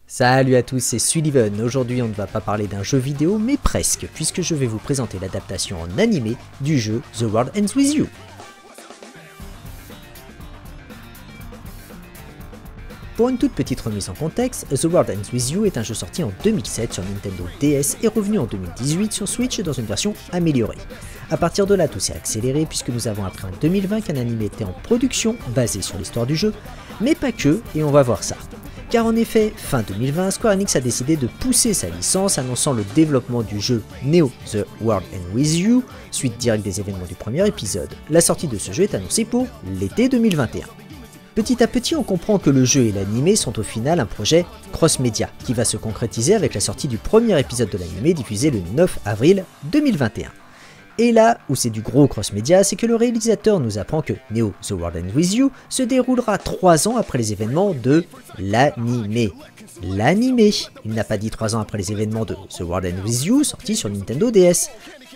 Salut à tous, c'est Sullivan. Aujourd'hui on ne va pas parler d'un jeu vidéo, mais presque, puisque je vais vous présenter l'adaptation en animé du jeu The World Ends With You. Pour une toute petite remise en contexte, The World Ends With You est un jeu sorti en 2007 sur Nintendo DS et revenu en 2018 sur Switch dans une version améliorée. A partir de là, tout s'est accéléré puisque nous avons appris en 2020 qu'un animé était en production basé sur l'histoire du jeu, mais pas que, et on va voir ça. Car en effet, fin 2020, Square Enix a décidé de pousser sa licence, annonçant le développement du jeu Neo The World Ends With You, suite directe des événements du premier épisode. La sortie de ce jeu est annoncée pour l'été 2021. Petit à petit, on comprend que le jeu et l'animé sont au final un projet cross-média, qui va se concrétiser avec la sortie du premier épisode de l'animé diffusé le 9 avril 2021. Et là où c'est du gros cross-média, c'est que le réalisateur nous apprend que Neo The World Ends With You se déroulera 3 ans après les événements de l'animé. L'animé, il n'a pas dit 3 ans après les événements de The World Ends With You sorti sur Nintendo DS.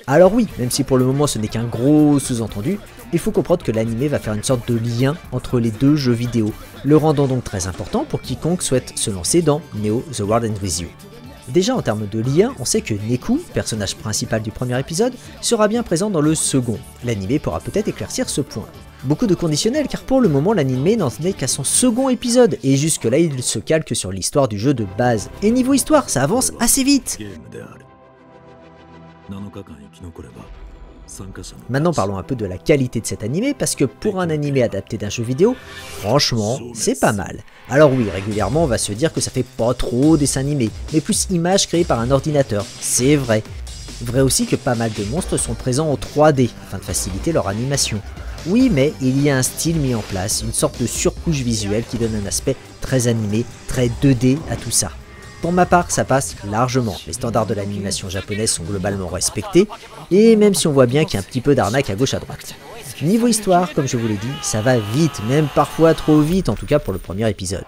Alors oui, même si pour le moment ce n'est qu'un gros sous-entendu, il faut comprendre que l'animé va faire une sorte de lien entre les deux jeux vidéo, le rendant donc très important pour quiconque souhaite se lancer dans Neo The World Ends With You. Déjà en termes de lien, on sait que Neku, personnage principal du premier épisode, sera bien présent dans le second. L'animé pourra peut-être éclaircir ce point. Beaucoup de conditionnels car pour le moment l'animé n'en est qu'à son second épisode et jusque là il se calque sur l'histoire du jeu de base. Et niveau histoire, ça avance assez vite. Maintenant parlons un peu de la qualité de cet animé parce que pour un animé adapté d'un jeu vidéo, franchement c'est pas mal. Alors oui, régulièrement on va se dire que ça fait pas trop dessin animé, mais plus image créée par un ordinateur, c'est vrai. Vrai aussi que pas mal de monstres sont présents en 3D afin de faciliter leur animation. Oui, mais il y a un style mis en place, une sorte de surcouche visuelle qui donne un aspect très animé, très 2D à tout ça. Pour ma part, ça passe largement, les standards de l'animation japonaise sont globalement respectés, et même si on voit bien qu'il y a un petit peu d'arnaque à gauche à droite. Niveau histoire, comme je vous l'ai dit, ça va vite, même parfois trop vite, en tout cas pour le premier épisode.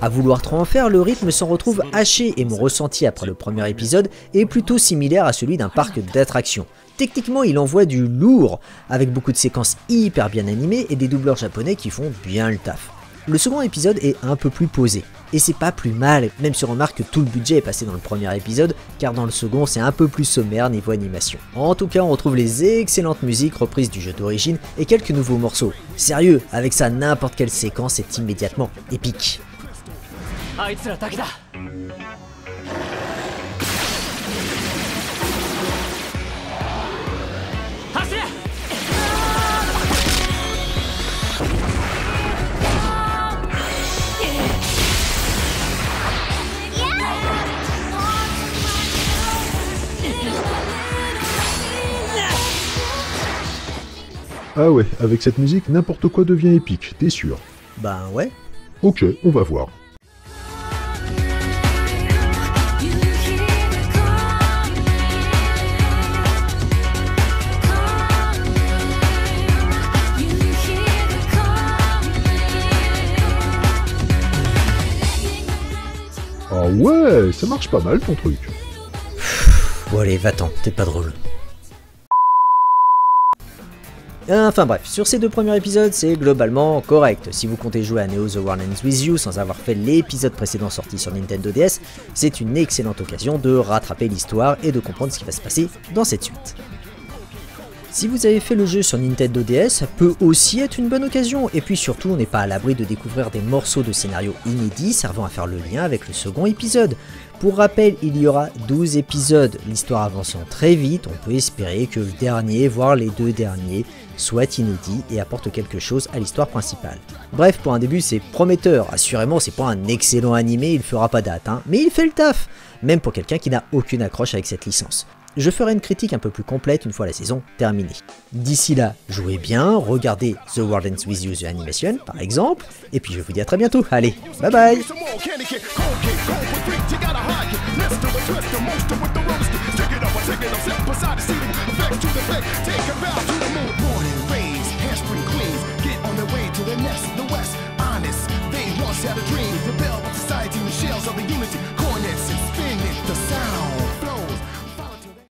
À vouloir trop en faire, le rythme s'en retrouve haché et mon ressenti après le premier épisode est plutôt similaire à celui d'un parc d'attractions. Techniquement, il envoie du lourd, avec beaucoup de séquences hyper bien animées et des doubleurs japonais qui font bien le taf. Le second épisode est un peu plus posé, et c'est pas plus mal, même si on remarque que tout le budget est passé dans le premier épisode, car dans le second c'est un peu plus sommaire niveau animation. En tout cas, on retrouve les excellentes musiques reprises du jeu d'origine et quelques nouveaux morceaux. Sérieux, avec ça n'importe quelle séquence est immédiatement épique. Ah ouais, avec cette musique, n'importe quoi devient épique, t'es sûr? Ben ouais. Ok, on va voir. Ah ouais, ça marche pas mal ton truc. Bon allez, va-t'en, t'es pas drôle. Enfin bref, sur ces 2 premiers épisodes, c'est globalement correct. Si vous comptez jouer à Neo The World Ends With You sans avoir fait l'épisode précédent sorti sur Nintendo DS, c'est une excellente occasion de rattraper l'histoire et de comprendre ce qui va se passer dans cette suite. Si vous avez fait le jeu sur Nintendo DS, ça peut aussi être une bonne occasion, et puis surtout on n'est pas à l'abri de découvrir des morceaux de scénario inédits servant à faire le lien avec le second épisode. Pour rappel, il y aura 12 épisodes, l'histoire avançant très vite, on peut espérer que le dernier, voire les 2 derniers, soit inédit et apporte quelque chose à l'histoire principale. Bref, pour un début c'est prometteur, assurément c'est pas un excellent animé, il fera pas date, mais il fait le taf, même pour quelqu'un qui n'a aucune accroche avec cette licence. Je ferai une critique un peu plus complète une fois la saison terminée. D'ici là, jouez bien, regardez The World Ends With You The Animation par exemple, et puis je vous dis à très bientôt, allez, bye bye. Take it up, sit beside the seat, effects to the effect.